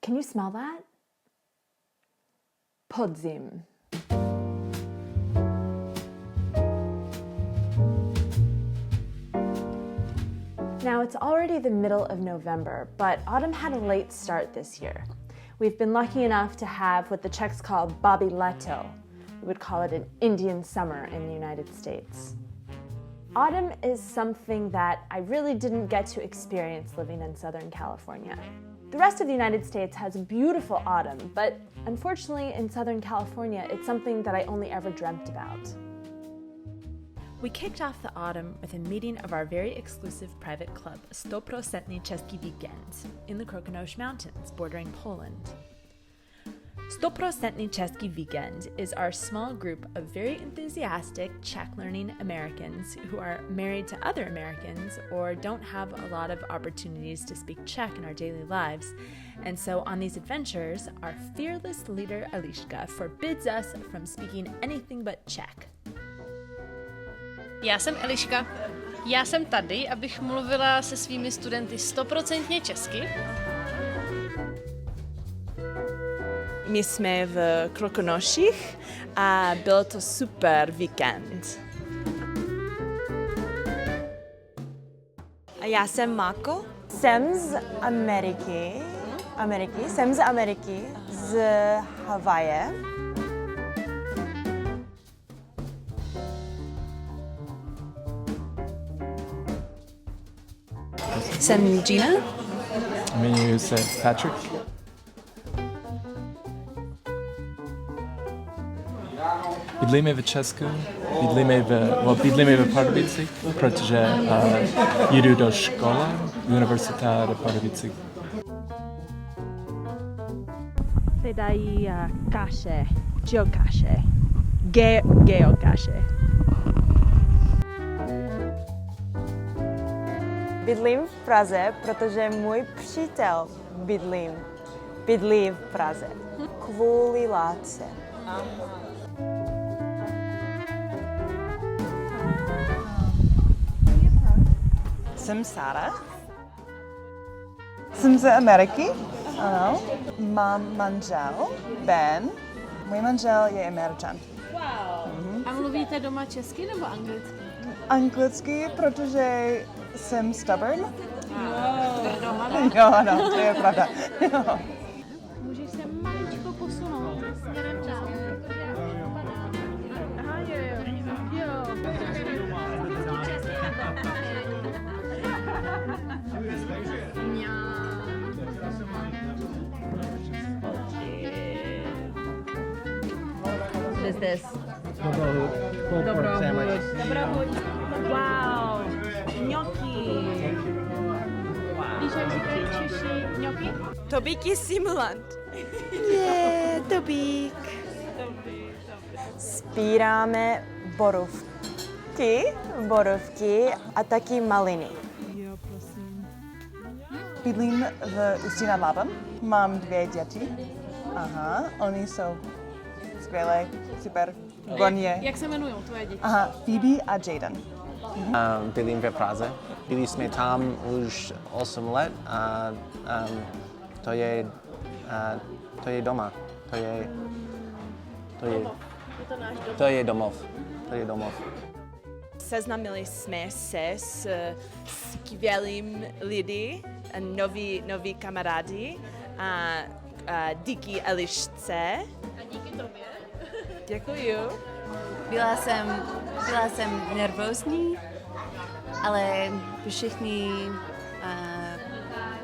Can you smell that? Podzim. Now, it's already the middle of November, but autumn had a late start this year. We've been lucky enough to have what the Czechs call babi leto. We would call it an Indian summer in the United States. Autumn is something that I really didn't get to experience living in Southern California. The rest of the United States has a beautiful autumn, but unfortunately in Southern California, it's something that I only ever dreamt about. We kicked off the autumn with a meeting of our very exclusive private club, 100% Český víkend, in the Krkonoše Mountains, bordering Poland. 100% Český víkend is our small group of very enthusiastic Czech-learning Americans who are married to other Americans or don't have a lot of opportunities to speak Czech in our daily lives. And so on these adventures, our fearless leader Eliška forbids us from speaking anything but Czech. Já jsem Eliška. Já jsem tady, abych mluvila se svými studenty 100% česky. My jsme v Krkonoších a byl to super víkend. A já jsem Mako. Jsem z Ameriky, z Havaje. Jsem Gina. Jmenuji se Patrick. Bydlíme v Česku, bydlíme v Pardubicích, protože jdu do školy, univerzita do Pardubicích. Se dají kaše, geokaše, geokaše. Bydlím v Praze, protože můj přítel bydlí v Praze. Kvůli lásce. Jsem Sára. Jsem z Ameriky, ano. Mám manžel, Ben. Můj manžel je Američan. Wow. A mluvíte doma česky nebo anglicky? Anglicky, protože jsem stubborn. Tvrdohlava? Jo, ano, to je pravda. Jo. Můžeš se maličko posunout směrem dál. Aha, jo. What is this? Dobrohuť. Wow. Gnocchi. Víš, jak říkají Češi gnocchi? Tobík je simulant. Tobík. Sbíráme borůvky a taky maliny. Bydlím v Ústí nad Labem. Mám 2 děti. Aha, oni jsou skvělé, super, výborně. Jak se jmenují tvoje děti? Aha, Phoebe a Jaden. Bydlím ve Praze. Byli jsme tam už 8 let a to je doma. To je domov. Seznámili jsme se s skvělým lidi, noví kamarádi a díky Elišce. A díky tobě. Děkuju. Byla jsem nervózní, ale všichni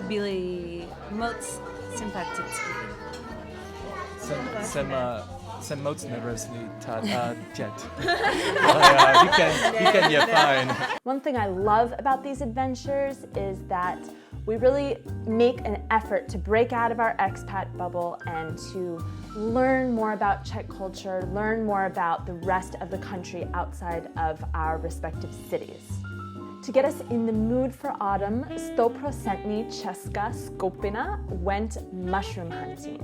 byli moc sympatický. Jsem moc nervózní, jet. Víkend je fajn. One thing I love about these adventures is that we really make an effort to break out of our expat bubble and to learn more about Czech culture, learn more about the rest of the country outside of our respective cities. To get us in the mood for autumn, 100% Česká skupina went mushroom hunting.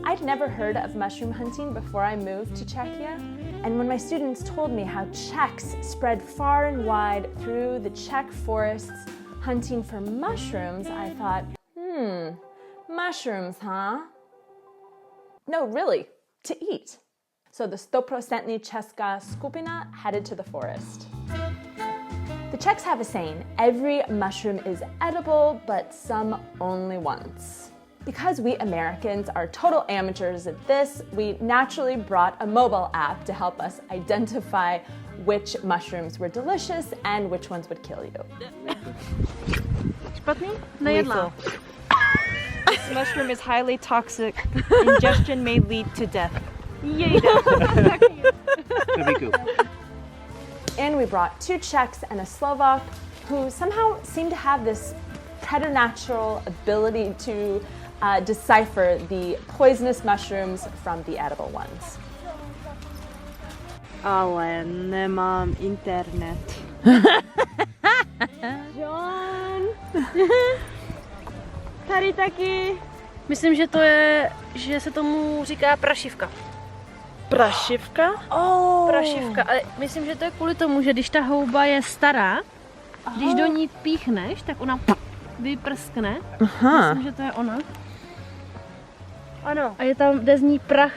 I'd never heard of mushroom hunting before I moved to Czechia, and when my students told me how Czechs spread far and wide through the Czech forests hunting for mushrooms, I thought, Mushrooms, huh? No, really, to eat. So the 100% Česká skupina headed to the forest. The Czechs have a saying, every mushroom is edible, but some only once. Because we Americans are total amateurs at this, we naturally brought a mobile app to help us identify which mushrooms were delicious and which ones would kill you. Špatný? Nejedla. This mushroom is highly toxic. Ingestion may lead to death. And we brought 2 Czechs and a Slovak who somehow seem to have this preternatural ability to decipher the poisonous mushrooms from the edible ones. Ale nemám internet. John! Tady taky. Myslím, že se tomu říká prašivka. Prašivka? Prašivka, ale myslím, že to je kvůli tomu, že když ta houba je stará, když do ní píchneš, tak ona vyprskne. Myslím, že to je ona. Ano. A jde z ní prach,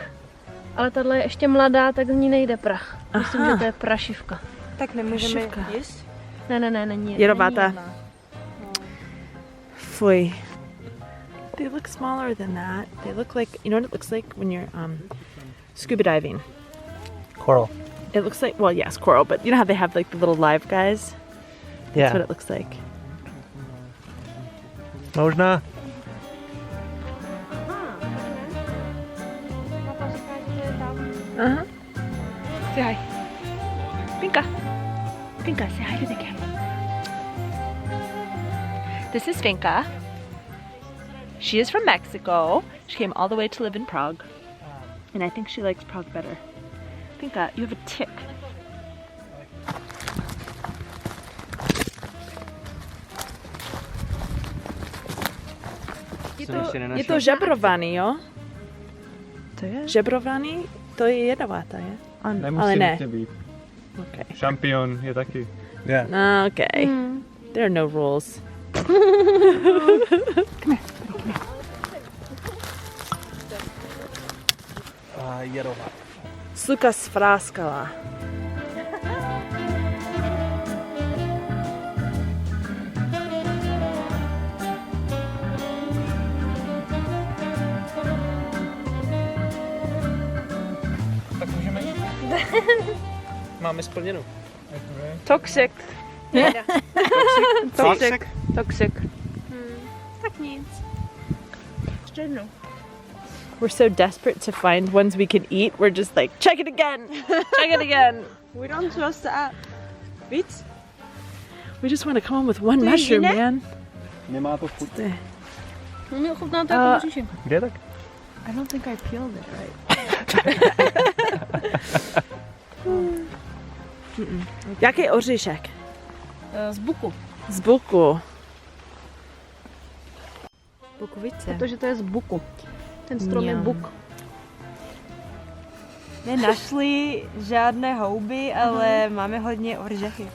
ale tahle je ještě mladá, tak z ní nejde prach. Myslím, že to je prašivka. Tak nemůžeme jíst? Ne, není. Jedovatá. Fuj. They look smaller than that. They look like, you know what it looks like when you're scuba diving? Coral. It looks like, well, yes, coral, but you know how they have like the little live guys? That's Yeah. what it looks like. Možná. Say hi. Pinka. Pinka, say hi to the camera. This is Finka. She is from Mexico. She came all the way to live in Prague. And I think she likes Prague better. Finka, you have a tick. Je to žebrovaný, jo? To je? Žebrovaný, to je jedovatá, je? Ale ne. být. Okay. Šampion je taky. Yeah. Okay. There are no rules. Jedová. Suka sfráskala. Tak můžeme jít. Máme splněnou. Toxic. Toxic. Toxic. Tak nic. Ještě jednou. We're so desperate to find ones we can eat. We're just like, check it again. Check it again. We don't trust the app. Víc? We just want to come on with one mushroom, man. Nemá to chuť. Mě ochutná to jako říšek. Kde tak? I don't think I peeled it right. Jaký oříšek? Z buku. Z buku. Bukovice. Protože to je z buku. Ten strom je Mňam. buk. Nenašli žádné houby, ale máme hodně ořechy.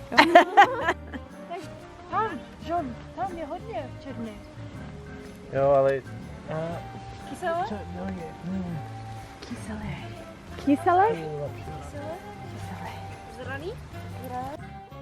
Tam, John, tam je hodně černý. Jo, ale... Kyselé? Kyselé? Zraný?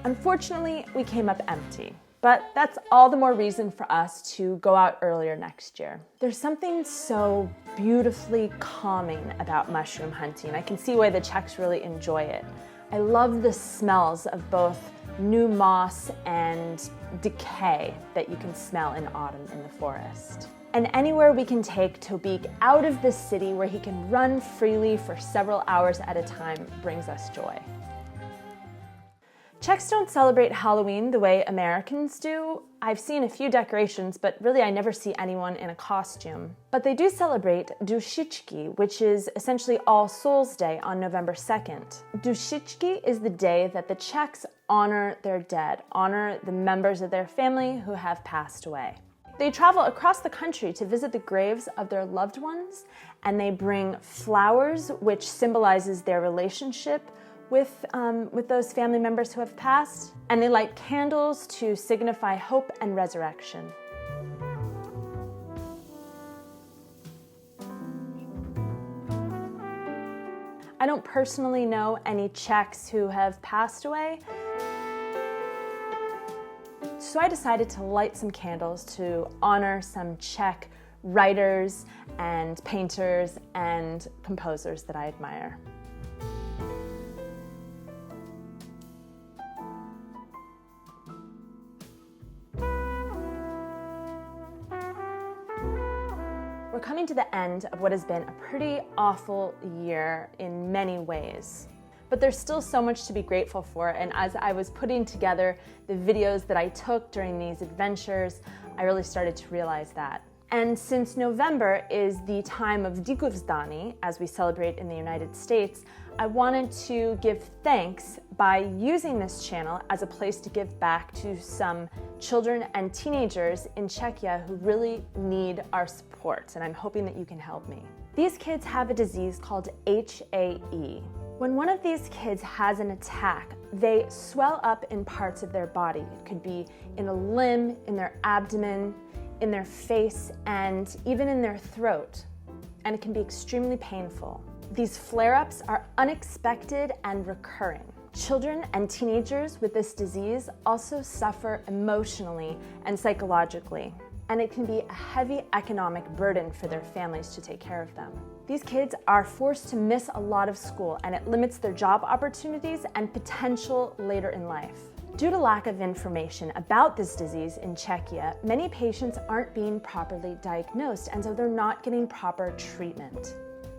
Unfortunately, we came up empty. But that's all the more reason for us to go out earlier next year. There's something so beautifully calming about mushroom hunting. I can see why the Czechs really enjoy it. I love the smells of both new moss and decay that you can smell in autumn in the forest. And anywhere we can take Tobik out of the city where he can run freely for several hours at a time brings us joy. Czechs don't celebrate Halloween the way Americans do. I've seen a few decorations, but really I never see anyone in a costume. But they do celebrate Dušičky, which is essentially All Souls Day on November 2nd. Dušičky is the day that the Czechs honor their dead, honor the members of their family who have passed away. They travel across the country to visit the graves of their loved ones, and they bring flowers, which symbolizes their relationship with those family members who have passed, and they light candles to signify hope and resurrection. I don't personally know any Czechs who have passed away, so I decided to light some candles to honor some Czech writers and painters and composers that I admire. We're coming to the end of what has been a pretty awful year in many ways. But there's still so much to be grateful for, and as I was putting together the videos that I took during these adventures, I really started to realize that. And since November is the time of Díky, as we celebrate in the United States, I wanted to give thanks by using this channel as a place to give back to some children and teenagers in Czechia who really need our support, and I'm hoping that you can help me. These kids have a disease called HAE. When one of these kids has an attack, they swell up in parts of their body. It could be in a limb, in their abdomen, in their face, and even in their throat. And it can be extremely painful. These flare-ups are unexpected and recurring. Children and teenagers with this disease also suffer emotionally and psychologically, and it can be a heavy economic burden for their families to take care of them. These kids are forced to miss a lot of school, and it limits their job opportunities and potential later in life. Due to lack of information about this disease in Czechia, many patients aren't being properly diagnosed, and so they're not getting proper treatment.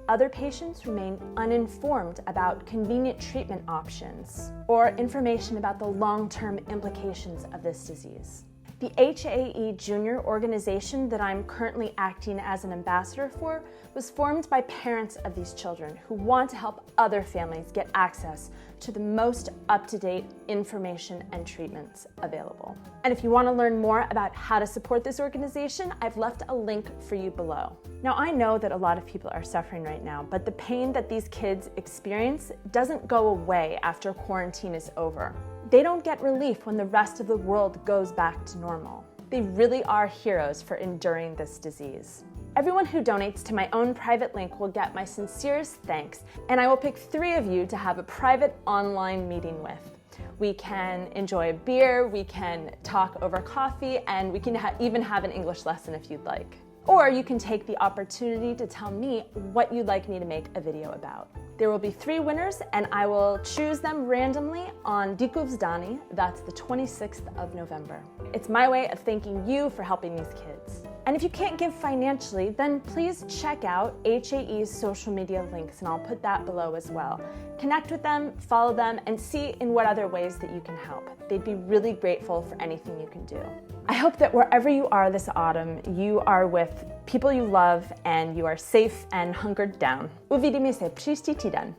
Other patients remain uninformed about convenient treatment options or information about the long-term implications of this disease. The HAE Junior organization that I'm currently acting as an ambassador for was formed by parents of these children who want to help other families get access to the most up-to-date information and treatments available. And if you want to learn more about how to support this organization, I've left a link for you below. Now, I know that a lot of people are suffering right now, but the pain that these kids experience doesn't go away after quarantine is over. They don't get relief when the rest of the world goes back to normal. They really are heroes for enduring this disease. Everyone who donates to my own private link will get my sincerest thanks, and I will pick 3 of you to have a private online meeting with. We can enjoy a beer, we can talk over coffee, and we can even have an English lesson if you'd like. Or you can take the opportunity to tell me what you'd like me to make a video about. There will be 3 winners, and I will choose them randomly on Díky, that's the 26th of November. It's my way of thanking you for helping these kids. And if you can't give financially, then please check out HAE's social media links, and I'll put that below as well. Connect with them, follow them, and see in what other ways that you can help. They'd be really grateful for anything you can do. I hope that wherever you are this autumn, you are with people you love and you are safe and hunkered down. Uvidíme se příští týden.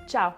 Ciao.